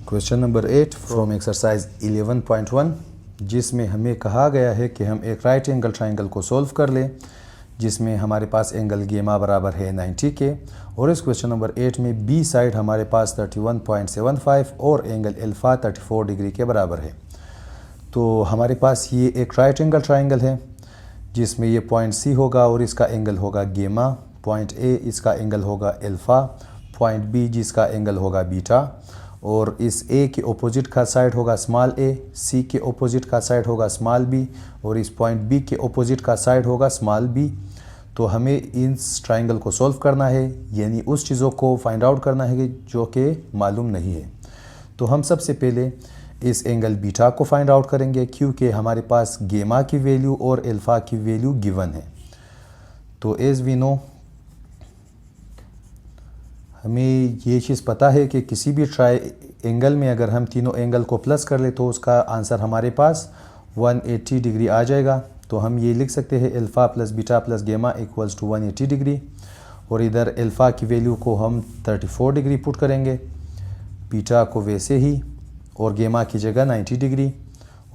Question number 8 from exercise 11.1 जिसमें हमें कहा गया है कि हम एक राइट एंगल ट्राइंगल को सॉल्व कर लें जिसमें हमारे पास एंगल गेमा बराबर है 90 के और इस क्वेश्चन नंबर 8 में बी साइड हमारे पास 31.75 और एंगल अल्फा 34 डिग्री के बराबर है। तो हमारे पास ये एक राइट एंगल ट्राइंगल है जिसमें ये पॉइंट सी होगा और इसका एंगल होगा गेमा, पॉइंट ए इसका एंगल होगा अल्फा, पॉइंट बी जिसका एंगल होगा बीटा और इस ए के ओपोजिट का साइड होगा स्मॉल ए, सी के ओपोजिट का साइड होगा स्मॉल बी और इस पॉइंट बी के ओपोजिट का साइड होगा स्मॉल बी। तो हमें इस ट्राइंगल को सॉल्व करना है, यानी उस चीज़ों को फाइंड आउट करना है जो कि मालूम नहीं है। तो हम सबसे पहले इस एंगल बीटा को फाइंड आउट करेंगे क्योंकि हमारे पास गेमा की वैल्यू और अल्फा की वैल्यू गिवन है। तो एज वी नो हमें ये चीज़ पता है कि किसी भी ट्राई एंगल में अगर हम तीनों एंगल को प्लस कर ले तो उसका आंसर हमारे पास 180 डिग्री आ जाएगा। तो हम ये लिख सकते हैं अल्फ़ा प्लस बीटा प्लस गेमा इक्वल्स टू 180 डिग्री और इधर अल्फ़ा की वैल्यू को हम 34 डिग्री पुट करेंगे, बीटा को वैसे ही और गेमा की जगह 90 डिग्री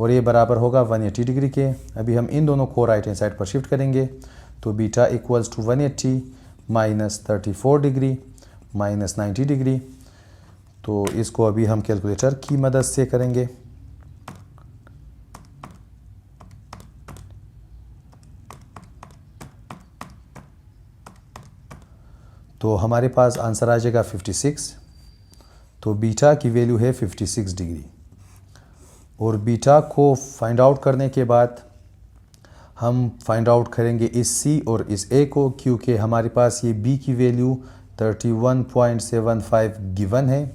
और ये बराबर होगा 180 डिग्री के। अभी हम इन दोनों को राइट हैंड साइड पर शिफ्ट करेंगे तो beta equals to 180 minus 34 degree minus 90 degree. तो इसको अभी हम कैलकुलेटर की मदद से करेंगे। तो हमारे पास आंसर आ जाएगा 56। तो बीटा की वैल्यू है 56 डिग्री और बीटा को फाइंड आउट करने के बाद हम फाइंड आउट करेंगे इस सी और इस ए को क्योंकि हमारे पास ये बी की वैल्यू 31.75 गिवन है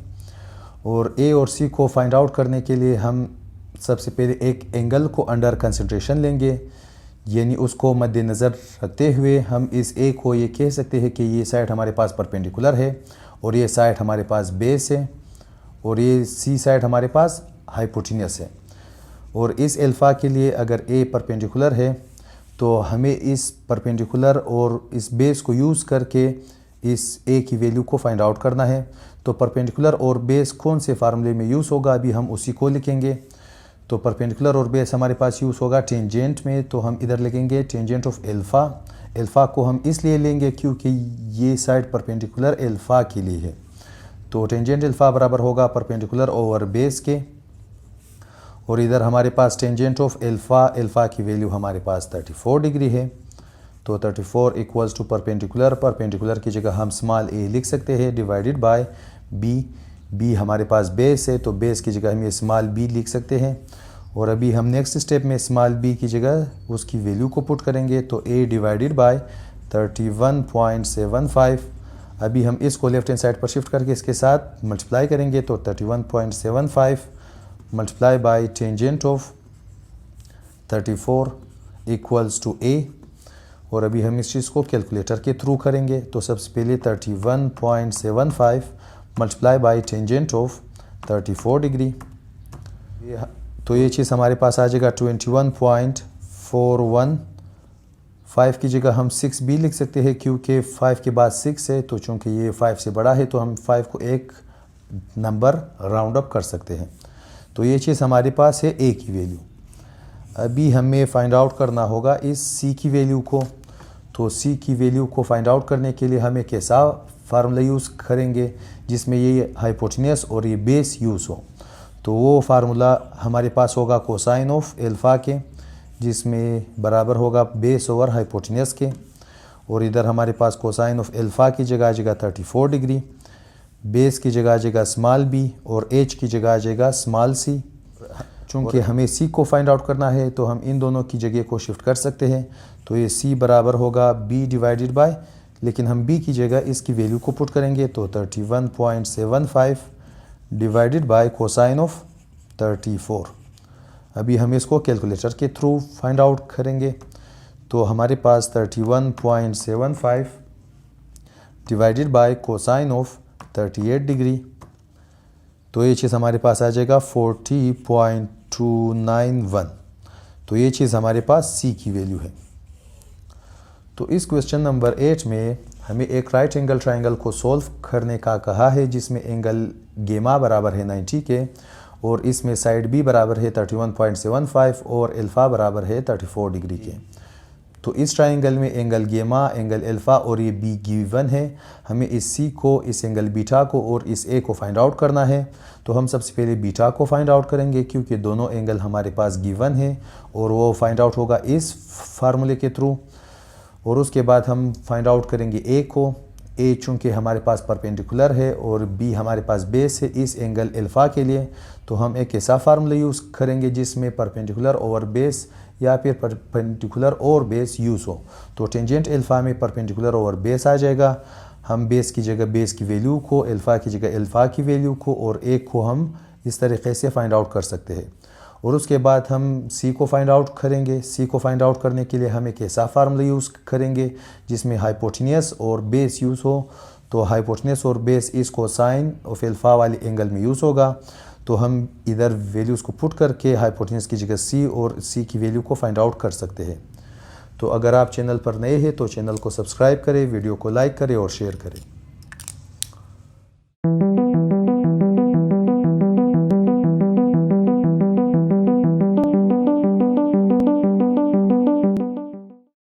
और ए और सी को फाइंड आउट करने के लिए हम सबसे पहले एक एंगल को अंडर कंसिडरेशन लेंगे, यानी उसको मद्देनज़र रखते हुए हम इस ए को ये कह सकते हैं कि ये साइड हमारे पास परपेंडिकुलर है और ये साइड हमारे पास बेस है और ये सी साइड हमारे पास हाइपोटेन्यूस है। और इस अल्फ़ा के लिए अगर ए परपेंडिकुलर है तो हमें इस परपेंडिकुलर और इस बेस को यूज़ करके इस ए की वैल्यू को फाइंड आउट करना है। तो परपेंडिकुलर और बेस कौन से फार्मूले में यूज़ होगा अभी हम उसी को लिखेंगे। तो परपेंडिकुलर और बेस हमारे पास यूज़ होगा टेंजेंट में, तो हम इधर लिखेंगे टेंजेंट ऑफ अल्फ़ा। अल्फ़ा को हम इसलिए लेंगे क्योंकि ये साइड परपेंडिकुलर अल्फ़ा के लिए है। तो टेंजेंट अल्फ़ा बराबर होगा परपेंडिकुलर ओवर बेस के और इधर हमारे पास टेंजेंट ऑफ अल्फ़ा, अल्फ़ा की वैल्यू हमारे पास 34 डिग्री है। तो 34 इक्वल्स टू परपेंडिकुलर, परपेंडिकुलर की जगह हम स्मॉल ए लिख सकते हैं डिवाइडेड बाय बी। बी हमारे पास बेस है तो बेस की जगह हम ये स्मॉल बी लिख सकते हैं और अभी हम नेक्स्ट स्टेप में स्मॉल बी की जगह उसकी वैल्यू को पुट करेंगे तो ए डिवाइडेड बाय 31.75। अभी हम इसको लेफ्ट हैंड साइड पर शिफ्ट करके इसके साथ मल्टीप्लाई करेंगे तो 31.75 multiply by tangent of 34 equals to A और अभी हम इस चीज़ को कैलकुलेटर के थ्रू करेंगे। तो सबसे पहले 31.75 multiply by tangent of 34 degree, तो ये चीज़ हमारे पास आ जाएगा 21.415 की जगह हम 6 भी लिख सकते हैं क्योंकि 5 के बाद 6 है। तो चूँकि ये 5 से बड़ा है तो हम 5 को एक नंबर राउंड अप कर सकते हैं। तो ये चीज़ हमारे पास है ए की वैल्यू। अभी हमें फाइंड आउट करना होगा इस सी की वैल्यू को। तो सी की वैल्यू को फाइंड आउट करने के लिए हमें कैसा फार्मूला यूज़ करेंगे जिसमें ये हाइपोटेन्यूस और ये बेस यूज़ हो। तो वो फार्मूला हमारे पास होगा कोसाइन ऑफ अल्फ़ा के जिसमें बराबर होगा बेस ओवर हाइपोटेन्यूस के और इधर हमारे पास कोसाइन ऑफ अल्फ़ा की जगह आ जाएगा 34 डिग्री, बेस की जगह आ जाएगा स्मॉल बी और एच की जगह आ जाएगा स्मॉल सी। चूँकि हमें सी को फाइंड आउट करना है तो हम इन दोनों की जगह को शिफ्ट कर सकते हैं। तो ये सी बराबर होगा बी डिवाइडेड बाय, लेकिन हम बी की जगह इसकी वैल्यू को पुट करेंगे तो 31.75 डिवाइडेड बाय कोसाइन ऑफ 34। अभी हम इसको कैलकुलेटर के थ्रू फाइंड आउट करेंगे। तो हमारे पास 31.75 divided by cosine of 38 degree, तो ये चीज़ हमारे पास आ जाएगा 40.291। तो ये चीज़ हमारे पास सी की वैल्यू है। तो इस क्वेश्चन नंबर 8 में हमें एक राइट एंगल ट्रायंगल को सॉल्व करने का कहा है जिसमें एंगल गेमा बराबर है 90 के और इसमें साइड बी बराबर है 31.75 और अल्फ़ा बराबर है 34 डिग्री के। तो इस ट्रायंगल में एंगल गेमा, एंगल अल्फ़ा और ये बी गिवन है। हमें इस सी को, इस एंगल बीटा को और इस ए को फाइंड आउट करना है। तो हम सबसे पहले बीटा को फाइंड आउट करेंगे क्योंकि दोनों एंगल हमारे पास गिवन है और वो फाइंड आउट होगा इस फार्मूले के थ्रू। और उसके बाद हम फाइंड आउट करेंगे ए को। ए चूँकि हमारे पास परपेंडिकुलर है और बी हमारे पास बेस है इस एंगल अल्फ़ा के लिए, तो हम एक ऐसा फार्मूला यूज़ करेंगे जिसमें परपेंडिकुलर ओवर बेस या फिर परपेंडिकुलर और बेस यूज़ हो। तो टेंजेंट अल्फ़ा में परपेंडिकुलर ओवर बेस आ जाएगा। हम बेस की जगह बेस की वैल्यू को, अल्फ़ा की जगह अल्फ़ा की वैल्यू को और ए को हम इस तरीके से फाइंड आउट कर सकते हैं। और उसके बाद हम सी को फाइंड आउट करेंगे। सी को फाइंड आउट करने के लिए हम एक ऐसा फार्मूला यूज़ करेंगे जिसमें हाइपोटेन्यूस और बेस यूज़ हो। तो हाइपोटेन्यूस और बेस इस कोसाइन ऑफ अल्फ़ा वाले एंगल में यूज़ होगा। तो हम इधर वैल्यूज़ को पुट करके हाइपोटेन्यूस की जगह सी और सी की वैल्यू को फाइंड आउट कर सकते हैं। तो अगर आप चैनल पर नए हैं तो चैनल को सब्सक्राइब करें, वीडियो को लाइक करें और शेयर करें।